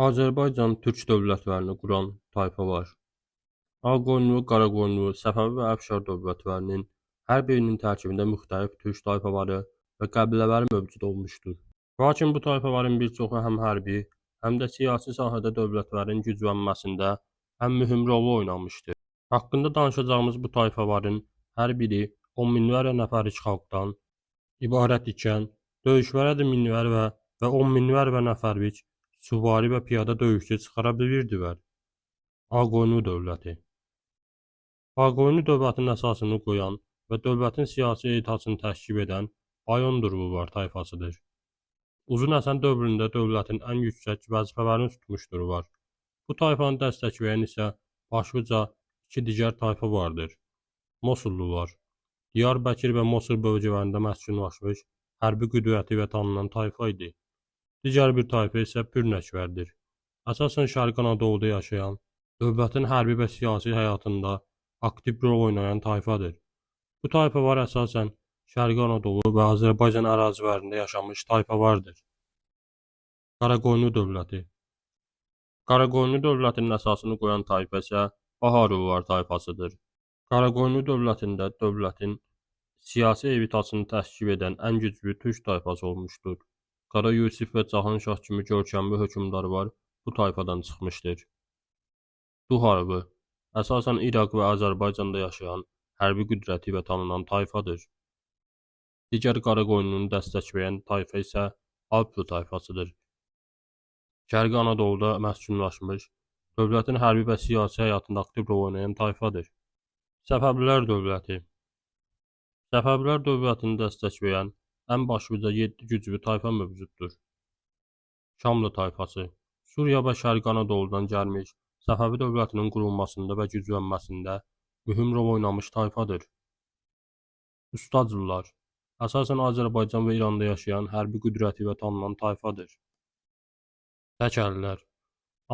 Azərbaycan türk dövlətlərini quran tayfa var. Ağqoyunlu, Qaraqoyunlu, Səfəvi və Əfşar dövlətlərinin hər birinin tərkibində müxtəlif türk tayfaları və qəbilələri mövcud olmuşdur. Lakin bu tayfaların bir çoxu həm hərbi, həm də siyasi sahədə dövlətlərin güclənməsində ən mühüm rolu oynamışdır. Haqqında danışacağımız bu tayfaların hər biri on minlərlə nəfərlik xalqdan ibarət ikən, döyüşlərə də minlərlə və on minlərlə nəfərlik süvari və piyada döyüşçü çıxara bilirdilər. Ağqoyunlu dövləti Ağqoyunlu dövlətinin əsasını qoyan və dövlətin siyasi etasını təşkil edən Bayondurlular tayfasıdır. Uzun Həsən dövründə dövlətin ən yüksək vəzifələrini tutmuşdurlar. Bu tayfanı dəstəkləyən isə başlıca iki digər tayfa vardır. Mosullular Diyarbəkir və Mosul bölgələrində məskunlaşmış, hərbi qüdrəti və tanınan tayfa idi. Digər bir tayfa isə Pürnəklərdir. Əsasən Şərqi Anadoluda yaşayan, dövlətin hərbi və siyasi həyatında aktiv rol oynayan tayfadır. Bu tayfalar əsasən Şərqi Anadolu və Azərbaycan ərazilərində yaşamış tayfalardır. Qaraqoyunlu dövləti Qaraqoyunlu dövlətinin əsasını qoyan tayfa isə Baharlılar tayfasıdır. Qaraqoyunlu dövlətində dövlətin siyasi evitasını təşkil edən ən güclü türk tayfası olmuşdur. Qara Yusif və Cahanşah kimi görkəmli hökmdarlar bu tayfadan çıxmışdır. Duharlı əsasən İraq və Azərbaycanda yaşayan, hərbi qüdrəti və tanınan tayfadır. Digər Qaraqoyunlunu dəstəkləyən tayfa isə Alplı tayfasıdır. Şərqi Anadoluda məskunlaşmış, dövlətin hərbi və siyasi həyatında aktiv rol oynayan tayfadır. Səfəvilər dövləti Səfəvilər dövlətini dəstəkləyən ən başlıca 7 güclü tayfa mövcuddur. Şamlı tayfası Suriya və Şərqi Anadoludan gəlmiş, Səfəvi dövlətinin qurulmasında və güclənməsində mühüm rol oynamış tayfadır. Ustaclılar əsasən Azərbaycan və İranda yaşayan, hərbi qüdrəti və tanınan tayfadır. Təkərlilər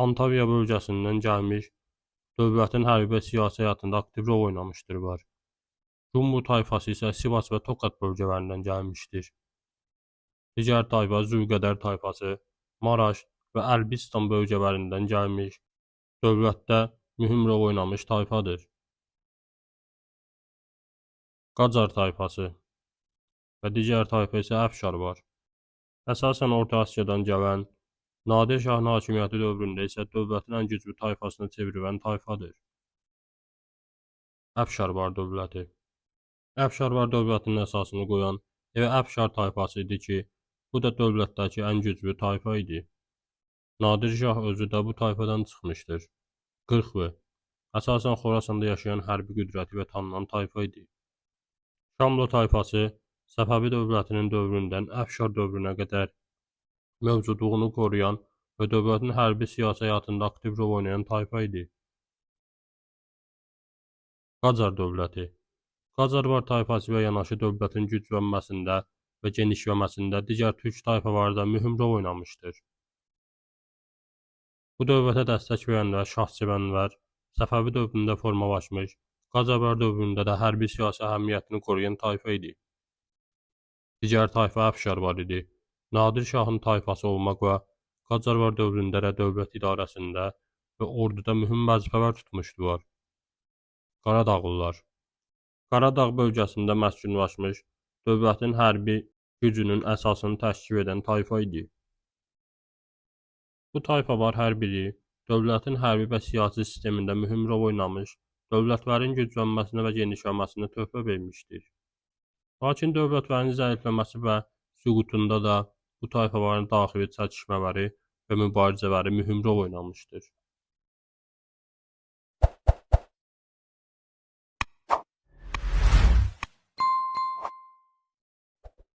Antalya bölgəsindən gəlmiş, dövlətin hərbi və siyasi həyatında aktiv rol oynamışdırlar. Rumlu tayfası isə Sivas və Toqat bölgələrindən gəlmişdir. Digər tayfa Zülqədər tayfası Maraş və Əlbistan bölgələrindən gəlmiş, dövlətdə mühüm rol oynamış tayfadır. Qacar tayfası və digər tayfa isə Əfşar var. Əsasən Orta Asiyadan gələn, Nadir Şahın hakimiyyəti dövründə isə dövlətin ən güclü tayfasına çevrilən tayfadır. Əfşarvar dövləti Əfşarvar dövlətinin əsasını qoyan Əfşar tayfası idi ki, bu da dövlətdəki ən güclü tayfa idi. Nadir Şah özü də bu tayfadan çıxmışdır. Qırxlı əsasən Xorasanda yaşayan, hərbi qüdrəti və tanınan tayfa idi. Şamlı tayfası Səfəvi dövlətinin dövründən Əfşar dövrünə qədər mövcudluğunu qoruyan və dövlətin hərbi siyasi həyatında aktiv rol oynayan tayfa idi. Qacar dövləti Qacarvar tayfası ilə yanaşı dövlətin güclənməsində və genişləməsində digər türk tayfaları da mühüm rol oynamışdır. Bu dövlətə dəstək verənlər Şahsevənlər Səfəvi dövründə formalaşmış, Qacarvar dövründə də hərbi siyasi əhəmiyyətini qoruyan tayfa idi. Digər tayfa Əfşarvar idi. Nadir Şahın tayfası olmaqla Qacarvar dövründə də dövlət idarəsində və orduda mühüm vəzifələr tutmuşdular. Qaradağlılar Qaradağ bölgəsində məskunlaşmış, dövlətin hərbi gücünün əsasını təşkil edən tayfa idi. Bu tayfalar hər biri dövlətin hərbi və siyasi sistemində mühüm rol oynamış, dövlətlərin güclənməsinə və genişləməsinə töhfə vermişdir. Lakin dövlətlərin zəifləməsi və süqutunda da bu tayfaların daxili çəkişmələri və mübarizələri mühüm rol oynamışdır.